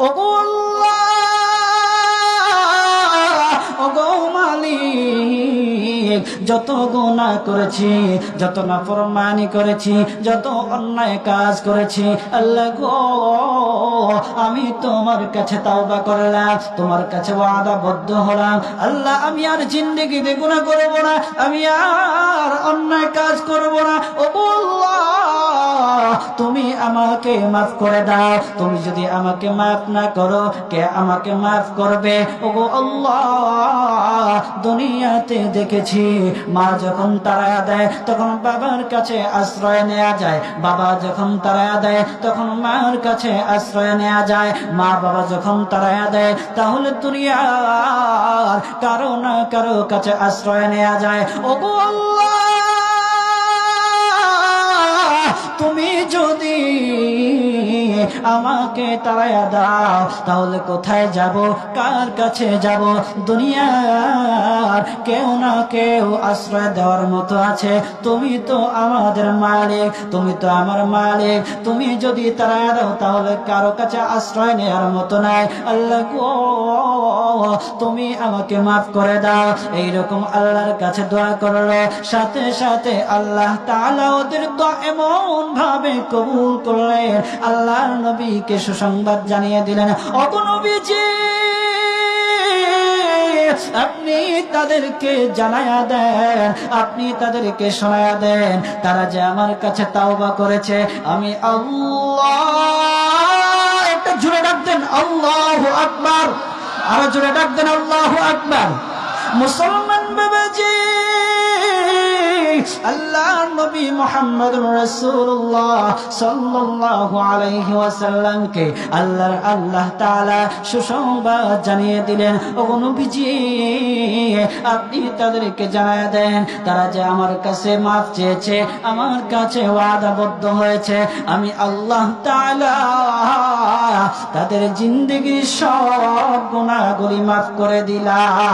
ওগো আল্লাহ, ওগো মালিক, যত গুনাহ করেছি, যত নাফরমানি করেছি, যত অন্যায় কাজ করেছি, আল্লাহ গো আমি তোমার কাছে তাওবা করলাম, তোমার কাছে ওয়াদাবদ্ধ হলাম। আল্লাহ আমি আর জিন্দেগিতে গুনাহ করব না, আমি আর অন্যায় কাজ করব না। ওগো আল্লাহ তুমি আমাকে মাফ করে দাও। তুমি যদি আমাকে মাফ না করো, কে আমাকে মাফ করবে? ওগো আল্লাহ দুনিয়াতে দেখেছি মা যখন তাড়া দেয় তখন বাবার কাছে আশ্রয় নেওয়া যায়, বাবা যখন তাড়া দেয় তখন মার কাছে আশ্রয় নেওয়া যায়, মা বাবা যখন তাড়া দেয় তাহলে দুনিয়ার কারো না কারো কাছে আশ্রয় নেওয়া যায়। ওগো আল্লাহ তুমি যদি আমাকে তাড়ায়া দাও তাহলে কোথায় যাব, কার কাছে যাব? দুনিয়ার কেউ না কেউ আশ্রয় দেওয়ার মতো আছে। তুমি তো আমাদের মালিক, তুমি তো আমার মালিক। তুমি যদি তাড়ায়া দাও তাহলে কারো কাছে আশ্রয় নেওয়ার মতো নাই। আল্লাহ গো তুমি আমাকে মাফ করে দাও। এইরকম আল্লাহর কাছে দোয়া করলো, সাথে সাথে আল্লাহ তাআলা ওদের দোয়া এমন ভাবে কবুল করলেন, আল্লাহর নবীকে সুসংবাদ জানিয়ে দিলেন, ওগো নবীজি আপনি তাদেরকে জানায়া দেন, আপনি তাদেরকে শোনায়া দেন, তারা যে আমার কাছে তাওবা করেছে, আমি আল্লাহ। একটা জোরে ডাক দেন আল্লাহু আকবার, আরো জোরে ডাক দেন আল্লাহু আকবার। মুসলমান বাবাজি, আল্লাহর নবী মুহাম্মদুর রাসূলুল্লাহ সাল্লাল্লাহু আলাইহি ওয়াসাল্লামকে আল্লাহ তাআলা সুসংবাদ জানিয়ে দিলেন, ওগো নবীজি আপনি তাদেরকে জানিয়ে দেন, তারা যে আমার কাছে মাফ চেয়েছে, আমার কাছে ওয়াদাবদ্ধ হয়েছে, আমি আল্লাহ তাআলা তাদের জিন্দেগির সব গুনাহগুলি মাফ করে দিলাম।